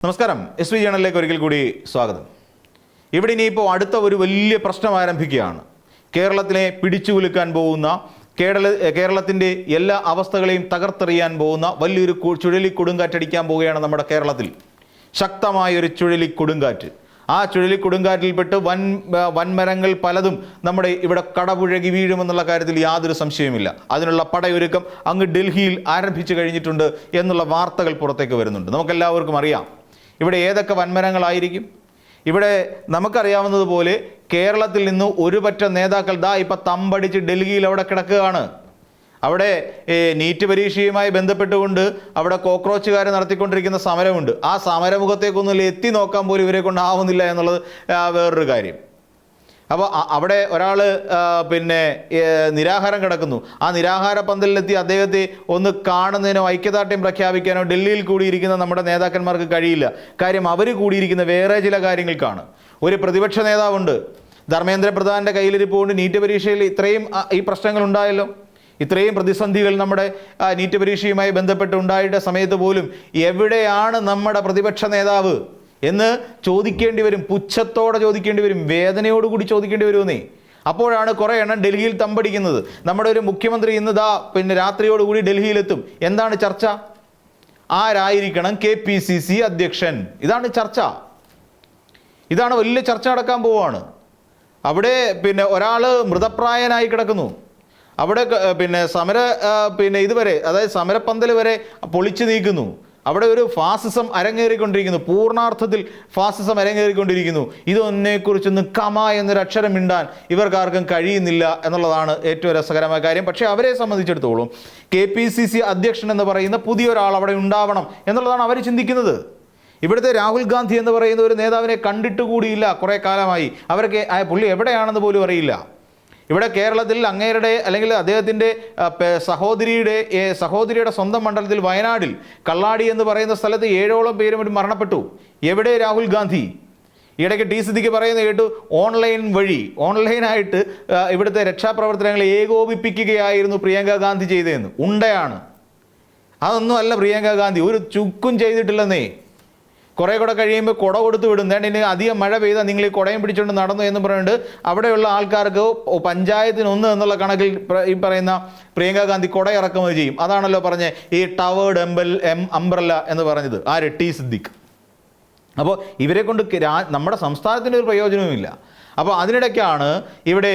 നമസ്കാരം. S V ജേണലിലേക്ക് ഒരിക്കൽ കൂടി സ്വാഗതം. ഇവിടെ ഇനിയിപ്പോൾ അടുത്ത ഒരു വലിയ പ്രശ്നം ആരംഭിക്കുകയാണ്. കേരളത്തിനെ പിടിച്ചുകുലുക്കാൻ പോകുന്ന, കേരളത്തിൻ്റെ എല്ലാ അവസ്ഥകളെയും തകർത്തെറിയാൻ പോകുന്ന വലിയൊരു ചുഴലിക്കൊടുങ്കാറ്റടിക്കാൻ പോവുകയാണ് നമ്മുടെ കേരളത്തിൽ. ശക്തമായൊരു ചുഴലിക്കൊടുങ്കാറ്റ്. ആ ചുഴലിക്കൊടുങ്കാറ്റിൽപ്പെട്ട് വൻമരങ്ങൾ പലതും നമ്മുടെ ഇവിടെ കടപുഴകി വീഴുമെന്നുള്ള കാര്യത്തിൽ യാതൊരു സംശയവുമില്ല. അതിനുള്ള പടയൊരുക്കം അങ്ങ് ഡൽഹിയിൽ ആരംഭിച്ചു കഴിഞ്ഞിട്ടുണ്ട് എന്നുള്ള വാർത്തകൾ പുറത്തേക്ക് വരുന്നുണ്ട്. നമുക്കെല്ലാവർക്കും അറിയാം ഇവിടെ ഏതൊക്കെ വൻമരങ്ങളായിരിക്കും. ഇവിടെ നമുക്കറിയാവുന്നതുപോലെ കേരളത്തിൽ നിന്ന് ഒരു പറ്റ നേതാക്കൾ ഇപ്പം തമ്പടിച്ച് ഡൽഹിയിൽ അവിടെ കിടക്കുകയാണ്. അവിടെ നീറ്റ് പരീക്ഷയുമായി ബന്ധപ്പെട്ടുകൊണ്ട് അവിടെ കോക്രോച്ചുകാർ നടത്തിക്കൊണ്ടിരിക്കുന്ന സമരമുണ്ട്. ആ സമരമുഖത്തേക്കൊന്നും എത്തി നോക്കാൻ പോലും ഇവരെ കൊണ്ടാവുന്നില്ല എന്നുള്ളത് വേറൊരു കാര്യം. അപ്പോൾ അവിടെ ഒരാൾ നിരാഹാരം കിടക്കുന്നു. ആ നിരാഹാര പന്തലിലെത്തി അദ്ദേഹത്തെ ഒന്ന് കാണുന്നതിനോ ഐക്യദാർഢ്യം പ്രഖ്യാപിക്കാനോ ഡൽഹിയിൽ കൂടിയിരിക്കുന്ന നമ്മുടെ നേതാക്കന്മാർക്ക് കഴിയില്ല. കാര്യം അവർ കൂടിയിരിക്കുന്ന വേറെ ചില കാര്യങ്ങൾക്കാണ്. ഒരു പ്രതിപക്ഷ നേതാവുണ്ട്, ധർമ്മേന്ദ്ര പ്രധാൻ്റെ കയ്യിലിരിപ്പുകൊണ്ട് നീറ്റ് പരീക്ഷയിൽ ഇത്രയും ഈ പ്രശ്നങ്ങൾ ഉണ്ടായല്ലോ. ഇത്രയും പ്രതിസന്ധികൾ നമ്മുടെ നീറ്റ് പരീക്ഷയുമായി ബന്ധപ്പെട്ട് ഉണ്ടായിട്ട് സമയത്ത് പോലും എവിടെയാണ് നമ്മുടെ പ്രതിപക്ഷ നേതാവ് എന്ന് ചോദിക്കേണ്ടി വരും. പുച്ഛത്തോടെ ചോദിക്കേണ്ടി വരും, വേദനയോടുകൂടി ചോദിക്കേണ്ടി വരുമെന്നേ. അപ്പോഴാണ് കുറേ എണ്ണം ഡൽഹിയിൽ തമ്പടിക്കുന്നത്. നമ്മുടെ ഒരു മുഖ്യമന്ത്രി ഇന്ന് രാത്രിയോടുകൂടി ഡൽഹിയിലെത്തും. എന്താണ് ചർച്ച? ആരായിരിക്കണം KPCC അധ്യക്ഷൻ? ഇതാണ് ചർച്ച. ഇതാണ് വലിയ ചർച്ച നടക്കാൻ പോവുകയാണ്. അവിടെ ഒരാൾ മൃതപ്രായനായി കിടക്കുന്നു. അവിടെ ഇതുവരെ, അതായത് സമരപ്പന്തൽ വരെ പൊളിച്ചു നീക്കുന്നു. അവിടെ ഒരു ഫാസിസം അരങ്ങേറിക്കൊണ്ടിരിക്കുന്നു. പൂർണ്ണാർത്ഥത്തിൽ ഫാസിസം അരങ്ങേറിക്കൊണ്ടിരിക്കുന്നു. ഇതൊന്നിനെക്കുറിച്ചൊന്ന് എന്നൊരു അക്ഷരം മിണ്ടാൻ ഇവർക്കാർക്കും കഴിയുന്നില്ല എന്നുള്ളതാണ് ഏറ്റവും രസകരമായ കാര്യം. പക്ഷേ അവരെ സംബന്ധിച്ചിടത്തോളം KPCC അധ്യക്ഷൻ എന്ന് പറയുന്ന പുതിയൊരാൾ അവിടെ ഉണ്ടാവണം എന്നുള്ളതാണ് അവർ ചിന്തിക്കുന്നത്. ഇവിടുത്തെ രാഹുൽ ഗാന്ധി എന്ന് പറയുന്ന ഒരു നേതാവിനെ കണ്ടിട്ട് കൂടിയില്ല കുറേ കാലമായി. അവർക്ക് പുള്ളി എവിടെയാണെന്ന് പോലും അറിയില്ല. ഇവിടെ കേരളത്തിൽ അങ്ങേരുടെ അല്ലെങ്കിൽ അദ്ദേഹത്തിൻ്റെ സഹോദരിയുടെ സ്വന്തം മണ്ഡലത്തിൽ വയനാടിൽ കള്ളാടി എന്ന് പറയുന്ന സ്ഥലത്ത് 7ഓളം പേരും മരണപ്പെട്ടു. എവിടെ രാഹുൽ ഗാന്ധി? ഇടയ്ക്ക് സിദ്ദിഖ് പറയുന്നത് കേട്ടു, ഓൺലൈനായിട്ട് ഇവിടുത്തെ രക്ഷാപ്രവർത്തനങ്ങളെ ഏകോപിപ്പിക്കുകയായിരുന്നു പ്രിയങ്ക ഗാന്ധി ചെയ്തതെന്ന്. ഉണ്ടയാണ്. അതൊന്നും അല്ല പ്രിയങ്ക ഗാന്ധി ഒരു ചുക്കും ചെയ്തിട്ടില്ലെന്നേ. കുറേ കൂടെ കഴിയുമ്പോൾ കുട കൊടുത്തു വിടും. ഇനി അധികം മഴ പെയ്താൽ നിങ്ങൾ ഈ കുടയും പിടിച്ചുകൊണ്ട് നടന്നു എന്ന് പറഞ്ഞിട്ട് അവിടെയുള്ള ആൾക്കാർക്ക് പഞ്ചായത്തിന് 1 എന്നുള്ള കണക്കിൽ ഈ പറയുന്ന പ്രിയങ്ക ഗാന്ധി കുട ഇറക്കുമതി ചെയ്യും. അതാണല്ലോ പറഞ്ഞ ഈ ടവേർഡ് അംബ്രല്ല എന്ന് പറഞ്ഞത് ആര്? സിദ്ദിഖ്. അപ്പോൾ ഇവരെ കൊണ്ട് നമ്മുടെ സംസ്ഥാനത്തിന് ഒരു പ്രയോജനവുമില്ല. അപ്പോൾ അതിനിടയ്ക്കാണ് ഇവിടെ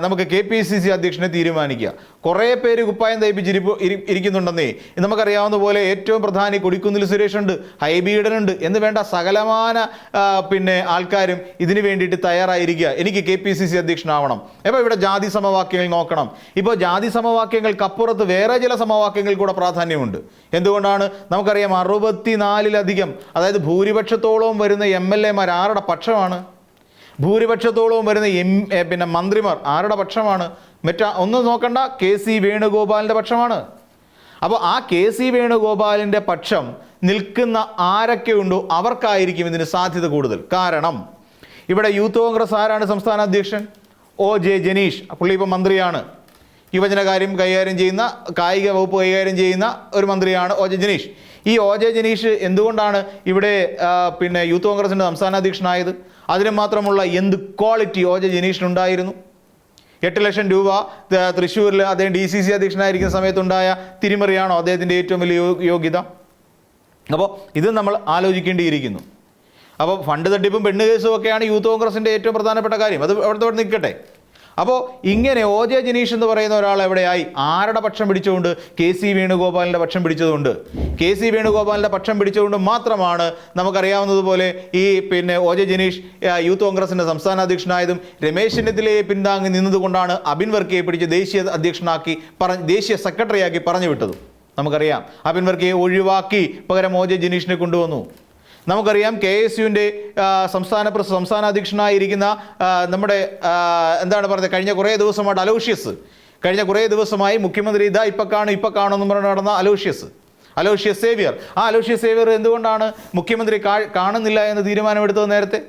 നമുക്ക് KPCC അധ്യക്ഷനെ തീരുമാനിക്കുക. കുറേ പേര് കുപ്പായം ഇരിക്കുന്നുണ്ടെന്നേ. നമുക്കറിയാവുന്ന പോലെ ഏറ്റവും പ്രധാനി കൊടിക്കുന്നിൽ സുരേഷുണ്ട്, ഹൈബീഡനുണ്ട് എന്ന് വേണ്ട സകലമാന ആൾക്കാരും ഇതിനു വേണ്ടിയിട്ട് തയ്യാറായിരിക്കുക. എനിക്ക് KPCC അധ്യക്ഷനാവണം. അപ്പോൾ ഇവിടെ ജാതി സമവാക്യങ്ങൾ നോക്കണം. ഇപ്പോൾ ജാതി സമവാക്യങ്ങൾക്കപ്പുറത്ത് വേറെ ചില സമവാക്യങ്ങൾ കൂടെ പ്രാധാന്യമുണ്ട്. എന്തുകൊണ്ടാണ്? നമുക്കറിയാം 64-ലധികം, അതായത് ഭൂരിപക്ഷത്തോളവും വരുന്ന MLA മാർ ആരുടെ പക്ഷമാണ്? ഭൂരിപക്ഷത്തോളവും വരുന്ന മന്ത്രിമാർ ആരുടെ പക്ഷമാണ്? ഒന്നും നോക്കണ്ട, KC വേണുഗോപാലിൻ്റെ പക്ഷമാണ്. അപ്പോൾ ആ KC വേണുഗോപാലിൻ്റെ പക്ഷം നിൽക്കുന്ന ആരൊക്കെ ഉണ്ടോ അവർക്കായിരിക്കും ഇതിന് സാധ്യത കൂടുതൽ. കാരണം ഇവിടെ യൂത്ത് കോൺഗ്രസ് ആരാണ് സംസ്ഥാന അധ്യക്ഷൻ? OJ ജനീഷ്. പുള്ളി ഇപ്പോൾ മന്ത്രിയാണ്. യുവജനകാര്യം കൈകാര്യം ചെയ്യുന്ന, കായിക വകുപ്പ് കൈകാര്യം ചെയ്യുന്ന ഒരു മന്ത്രിയാണ് OJ ജനീഷ്. ഈ OJ ജനീഷ് എന്തുകൊണ്ടാണ് ഇവിടെ യൂത്ത് കോൺഗ്രസിൻ്റെ സംസ്ഥാന അധ്യക്ഷനായത്? അതിന് മാത്രമുള്ള എന്ത് ക്വാളിറ്റി OJ ജനീഷിനുണ്ടായിരുന്നു? 8 ലക്ഷം രൂപ തൃശ്ശൂരിൽ അദ്ദേഹം DCC അധ്യക്ഷനായിരിക്കുന്ന സമയത്തുണ്ടായ തിരിമറിയാണോ അദ്ദേഹത്തിൻ്റെ ഏറ്റവും വലിയ യോഗ്യത? അപ്പോൾ ഇത് നമ്മൾ ആലോചിക്കേണ്ടിയിരിക്കുന്നു. അപ്പോൾ ഫണ്ട് തട്ടിപ്പും പെണ്ണ് കേസും ഒക്കെയാണ് യൂത്ത് കോൺഗ്രസിൻ്റെ ഏറ്റവും പ്രധാനപ്പെട്ട കാര്യം. അത് അവിടെ നിൽക്കട്ടെ. അപ്പോൾ ഇങ്ങനെ OJ ജനീഷ് എന്ന് പറയുന്ന ഒരാൾ എവിടെയായി? ആരുടെ പക്ഷം പിടിച്ചുകൊണ്ട്? KC വേണുഗോപാലിൻ്റെ പക്ഷം പിടിച്ചതുകൊണ്ട്. KC വേണുഗോപാലിൻ്റെ പക്ഷം പിടിച്ചുകൊണ്ട് മാത്രമാണ് നമുക്കറിയാവുന്നതുപോലെ ഈ OJ ജനീഷ് യൂത്ത് കോൺഗ്രസിൻ്റെ സംസ്ഥാന അധ്യക്ഷനായതും രമേശ് ചെന്നിത്തലയെ പിന്താങ്ങി നിന്നതുകൊണ്ടാണ് അബിൻ വർക്കിയെ പിടിച്ച് ദേശീയ സെക്രട്ടറിയാക്കി പറഞ്ഞു വിട്ടതും. നമുക്കറിയാം. അബിൻ വർക്കിയെ ഒഴിവാക്കി പകരം OJ ജനീഷിനെ കൊണ്ടുവന്നു. നമുക്കറിയാം KSUവിൻ്റെ സംസ്ഥാന അധ്യക്ഷനായിരിക്കുന്ന നമ്മുടെ കഴിഞ്ഞ കുറേ ദിവസമായിട്ട് മുഖ്യമന്ത്രി ഇപ്പം കാണുമെന്ന് പറഞ്ഞ് നടന്ന അലോഷ്യസ് സേവ്യർ. ആ അലോഷ്യസ് സേവ്യർ എന്തുകൊണ്ടാണ് മുഖ്യമന്ത്രി കാണുന്നില്ല എന്ന് തീരുമാനമെടുത്തത്? നേരത്തെ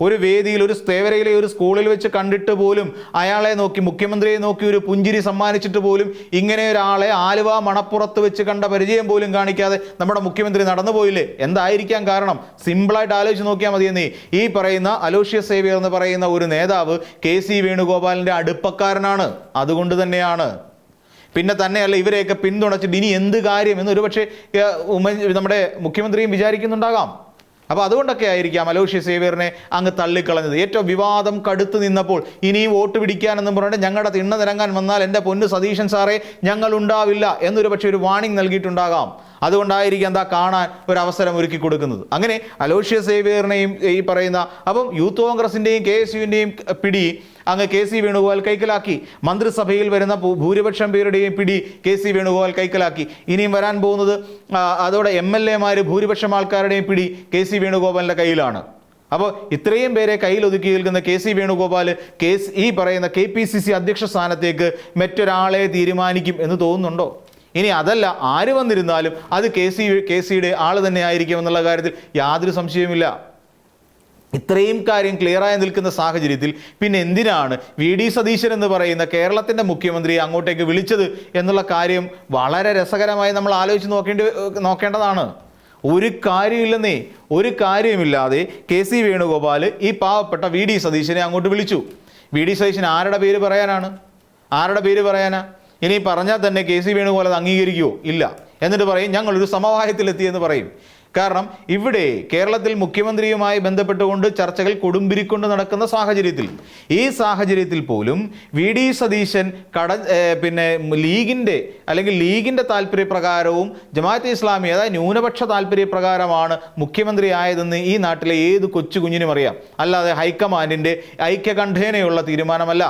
ഒരു വേദിയിൽ, ഒരു തേവരയിലെ ഒരു സ്കൂളിൽ വെച്ച് കണ്ടിട്ട് പോലും അയാളെ നോക്കി, മുഖ്യമന്ത്രിയെ നോക്കി ഒരു പുഞ്ചിരി സമ്മാനിച്ചിട്ട് പോലും ഇങ്ങനെ ഒരാളെ ആലുവ മണപ്പുറത്ത് വെച്ച് കണ്ട പരിചയം പോലും കാണിക്കാതെ നമ്മുടെ മുഖ്യമന്ത്രി നടന്നു പോയില്ലേ? എന്തായിരിക്കാം കാരണം? സിമ്പിളായിട്ട് ആലോചിച്ച് നോക്കിയാൽ മതിയെന്നേ. ഈ പറയുന്ന അലോഷ്യസ് സേവ്യർ എന്ന് പറയുന്ന ഒരു നേതാവ് KC വേണുഗോപാലിൻ്റെ അടുപ്പക്കാരനാണ്. അതുകൊണ്ട് തന്നെയാണ്. പിന്നെ തന്നെയല്ല, ഇവരെയൊക്കെ പിന്തുണച്ചിട്ട് ഇനി എന്ത് കാര്യം എന്ന് ഒരുപക്ഷെ നമ്മുടെ മുഖ്യമന്ത്രിയും വിചാരിക്കുന്നുണ്ടാകാം. അപ്പോൾ അതുകൊണ്ടൊക്കെ ആയിരിക്കാം അലോഷ്യസ് സേവ്യറിനെ അങ്ങ് തള്ളിക്കളഞ്ഞത്. ഏറ്റവും വിവാദം കടുത്ത് നിന്നപ്പോൾ ഇനിയും വോട്ട് പിടിക്കാനെന്നും പറഞ്ഞിട്ട് ഞങ്ങളുടെ തിണ്ണ നിരങ്ങാൻ വന്നാൽ എൻ്റെ പൊന്ന് സതീശൻ സാറേ ഞങ്ങൾ ഉണ്ടാവില്ല എന്നൊരു പക്ഷേ ഒരു വാണിംഗ് നൽകിയിട്ടുണ്ടാകാം. അതുകൊണ്ടായിരിക്കും എന്താ കാണാൻ ഒരു അവസരം ഒരുക്കി കൊടുക്കുന്നത്. അങ്ങനെ അലോഷ്യസ് സേവ്യറിനെയും ഈ പറയുന്ന അപ്പം യൂത്ത് കോൺഗ്രസിൻ്റെയും KSUവിൻ്റെയും പിടി അങ്ങ് KC വേണുഗോപാൽ കൈക്കലാക്കി. മന്ത്രിസഭയിൽ വരുന്ന ഭൂരിപക്ഷം പേരുടെയും പിടി KC വേണുഗോപാൽ കൈക്കലാക്കി. ഇനിയും വരാൻ പോകുന്നത് അതോടെ MLA ഭൂരിപക്ഷം ആൾക്കാരുടെയും പിടി KC വേണുഗോപാലിൻ്റെ കയ്യിലാണ്. അപ്പോൾ ഇത്രയും പേരെ കയ്യിലൊതുക്കി നിൽക്കുന്ന KC വേണുഗോപാൽ ഈ പറയുന്ന KPCC അധ്യക്ഷ സ്ഥാനത്തേക്ക് മറ്റൊരാളെ തീരുമാനിക്കും എന്ന് തോന്നുന്നുണ്ടോ? ഇനി അതല്ല, ആര് വന്നിരുന്നാലും അത് KCയുടെ ആൾ തന്നെ ആയിരിക്കും എന്നുള്ള കാര്യത്തിൽ യാതൊരു സംശയവുമില്ല. ഇത്രയും കാര്യം ക്ലിയറായി നിൽക്കുന്ന സാഹചര്യത്തിൽ പിന്നെ എന്തിനാണ് VD സതീശൻ എന്ന് പറയുന്ന കേരളത്തിൻ്റെ മുഖ്യമന്ത്രിയെ അങ്ങോട്ടേക്ക് വിളിച്ചത് എന്നുള്ള കാര്യം വളരെ രസകരമായി നമ്മൾ ആലോചിച്ച് നോക്കേണ്ടതാണ്. ഒരു കാര്യമില്ലെന്നേ, ഒരു കാര്യമില്ലാതെ KC വേണുഗോപാൽ ഈ പാവപ്പെട്ട VD സതീശനെ അങ്ങോട്ട് വിളിച്ചു. VD സതീശൻ ആരുടെ പേര് പറയാനാണ്? ആരുടെ പേര് പറയാനാ? ഇനി പറഞ്ഞാൽ തന്നെ KC വേണുഗോപാൽ അത് അംഗീകരിക്കുമോ? ഇല്ല. എന്നിട്ട് പറയും ഞങ്ങളൊരു സമവായത്തിലെത്തിയെന്ന് പറയും. കാരണം ഇവിടെ കേരളത്തിൽ മുഖ്യമന്ത്രിയുമായി ബന്ധപ്പെട്ടുകൊണ്ട് ചർച്ചകൾ കൊടുമ്പിരിക്കൊണ്ട് നടക്കുന്ന ഈ സാഹചര്യത്തിൽ പോലും VD സതീശൻ ലീഗിൻ്റെ താല്പര്യപ്രകാരവും ജമാഅത്തെ ഇസ്ലാമി അതായത് ന്യൂനപക്ഷ താല്പര്യപ്രകാരമാണ് മുഖ്യമന്ത്രി ആയതെന്ന് ഈ നാട്ടിലെ ഏത് കൊച്ചു കുഞ്ഞിനും അറിയാം. അല്ലാതെ ഹൈക്കമാൻഡിൻ്റെ ഐക്യകണ്ഠേനയുള്ള തീരുമാനമല്ല,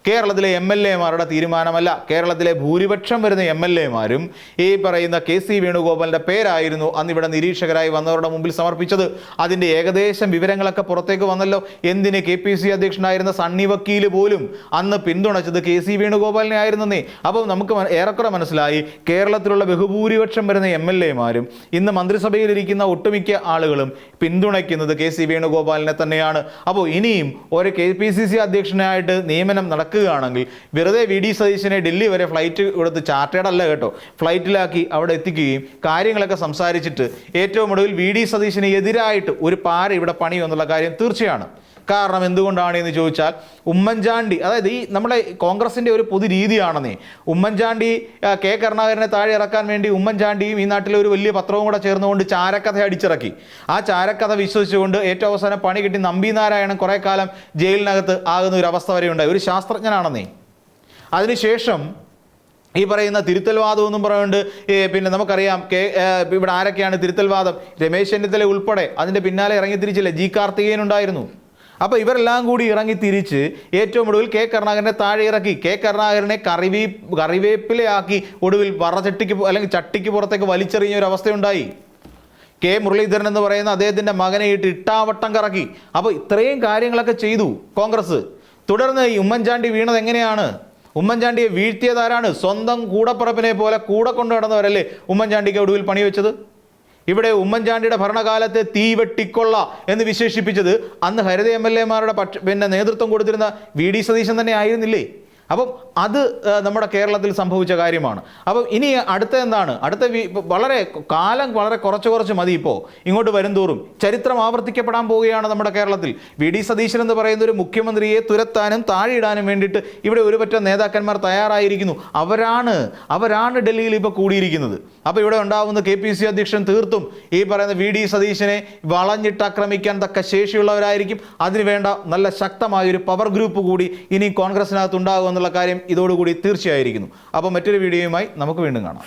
കേരളത്തിലെ MLA തീരുമാനമല്ല. കേരളത്തിലെ ഭൂരിപക്ഷം വരുന്ന MLA ഈ പറയുന്ന KC വേണുഗോപാലിൻ്റെ പേരായിരുന്നു അന്ന് ഇവിടെ നിരീക്ഷകരായി വന്നവരുടെ മുമ്പിൽ സമർപ്പിച്ചത്. അതിൻ്റെ ഏകദേശം വിവരങ്ങളൊക്കെ പുറത്തേക്ക് വന്നല്ലോ. എന്തിന് KPCC അധ്യക്ഷനായിരുന്ന സണ്ണി വക്കീൽ പോലും അന്ന് പിന്തുണച്ചത് KC വേണുഗോപാലിനെ ആയിരുന്നേ. അപ്പോൾ നമുക്ക് ഏറെക്കുറെ മനസ്സിലായി കേരളത്തിലുള്ള ബഹുഭൂരിപക്ഷം വരുന്ന MLA ഇന്ന് മന്ത്രിസഭയിലിരിക്കുന്ന ഒട്ടുമിക്ക ആളുകളും പിന്തുണയ്ക്കുന്നത് KC വേണുഗോപാലിനെ തന്നെയാണ്. അപ്പോൾ ഇനിയും ഒരു KPCC അധ്യക്ഷനായിട്ട് നിയമനം നടക്കുകയാണെങ്കിൽ വെറുതെ VD സതീശനെ ഡൽഹി വരെ ഫ്ലൈറ്റ് കൊടുത്ത് ചാർട്ടേഡ് അല്ല കേട്ടോ, ഫ്ലൈറ്റിലാക്കി അവിടെ എത്തിക്കുകയും കാര്യങ്ങളൊക്കെ സംസാരിച്ചിട്ട് ഏറ്റവും ഒടുവിൽ VD സതീശന് എതിരായിട്ട് ഒരു പാര ഇവിടെ പണിയുമെന്നുള്ള കാര്യം തീർച്ചയാണ്. കാരണം എന്തുകൊണ്ടാണ് എന്ന് ചോദിച്ചാൽ ഉമ്മൻചാണ്ടി, അതായത് ഈ നമ്മുടെ കോൺഗ്രസിൻ്റെ ഒരു പൊതു രീതിയാണെന്നേ, ഉമ്മൻചാണ്ടി കരുണാകരനെ താഴെ ഇറക്കാൻ വേണ്ടി ഉമ്മൻചാണ്ടിയും ഈ നാട്ടിലെ ഒരു വലിയ പത്രവും കൂടെ ചേർന്നുകൊണ്ട് ചാരക്കഥ അടിച്ചിറക്കി. ആ ചാരക്കഥ വിശ്വസിച്ചുകൊണ്ട് ഏറ്റവും അവസാനം പണി കിട്ടി നമ്പിനാരായണൻ കുറേ കാലം ജയിലിനകത്ത് ആകുന്ന ഒരു അവസ്ഥ വരെ ഉണ്ടായി. ഒരു ശാസ്ത്രജ്ഞനാണെന്നേ. അതിനുശേഷം ഈ പറയുന്ന തിരുത്തൽവാദം എന്നും പറയുന്നുണ്ട്. പിന്നെ നമുക്കറിയാം ഇവിടെ ആരൊക്കെയാണ് തിരുത്തൽവാദം, രമേശ് ചെന്നിത്തല ഉൾപ്പെടെ അതിൻ്റെ പിന്നാലെ ഇറങ്ങി തിരിച്ചില്ലേ, G കാർത്തികേയൻ ഉണ്ടായിരുന്നു. അപ്പോൾ ഇവരെല്ലാം കൂടി ഇറങ്ങി തിരിച്ച് ഏറ്റവും ഒടുവിൽ കരുണാകരനെ താഴെ ഇറക്കി. കരുണാകരനെ കറിവേപ്പിലയാക്കി ഒടുവിൽ അല്ലെങ്കിൽ ചട്ടിക്ക് പുറത്തേക്ക് വലിച്ചെറിഞ്ഞ ഒരു അവസ്ഥയുണ്ടായി. മുരളീധരൻ എന്ന് പറയുന്ന അദ്ദേഹത്തിൻ്റെ മകനെ ഇട്ടാവട്ടം കറക്കി. അപ്പോൾ ഇത്രയും കാര്യങ്ങളൊക്കെ ചെയ്തു കോൺഗ്രസ്. തുടർന്ന് ഈ ഉമ്മൻചാണ്ടി വീണത് എങ്ങനെയാണ്? ഉമ്മൻചാണ്ടിയെ വീഴ്ത്തിയതാരാണ്? സ്വന്തം കൂടപ്പുറപ്പിനെ പോലെ കൂടെ കൊണ്ടു നടന്നവരല്ലേ ഉമ്മൻചാണ്ടിക്ക് ഒടുവിൽ പണിവെച്ചത്. ഇവിടെ ഉമ്മൻചാണ്ടിയുടെ ഭരണകാലത്തെ തീവെട്ടിക്കൊള്ള എന്ന് വിശേഷിപ്പിച്ചത് അന്ന് ഹരിത MLA നേതൃത്വം കൊടുത്തിരുന്ന VD സതീശൻ തന്നെ ആയിരുന്നില്ലേ? അപ്പം അത് നമ്മുടെ കേരളത്തിൽ സംഭവിച്ച കാര്യമാണ്. അപ്പം ഇനി അടുത്ത എന്താണ്? വളരെ കുറച്ച് മതി. ഇപ്പോൾ ഇങ്ങോട്ട് വരുംതോറും ചരിത്രം ആവർത്തിക്കപ്പെടാൻ പോവുകയാണ് നമ്മുടെ കേരളത്തിൽ. VD സതീശൻ എന്ന് പറയുന്ന ഒരു മുഖ്യമന്ത്രിയെ തുരത്താനും താഴെയിടാനും വേണ്ടിയിട്ട് ഇവിടെ ഒരുപറ്റം നേതാക്കന്മാർ തയ്യാറായിരിക്കുന്നു. അവരാണ് ഡൽഹിയിൽ ഇപ്പോൾ കൂടിയിരിക്കുന്നത്. അപ്പോൾ ഇവിടെ ഉണ്ടാകുന്ന KPCC അധ്യക്ഷൻ തീർത്തും ഈ പറയുന്ന VD സതീശനെ വളഞ്ഞിട്ട് ആക്രമിക്കാൻ തക്ക ശേഷിയുള്ളവരായിരിക്കും. അതിനുവേണ്ട നല്ല ശക്തമായൊരു പവർ ഗ്രൂപ്പ് കൂടി ഇനി കോൺഗ്രസിനകത്ത് ഉണ്ടാകും എന്നുള്ള കാര്യം ഇതോടുകൂടി തീർച്ചയായിരിക്കുന്നു. അപ്പോൾ മറ്റൊരു വീഡിയോയുമായി നമുക്ക് വീണ്ടും കാണാം.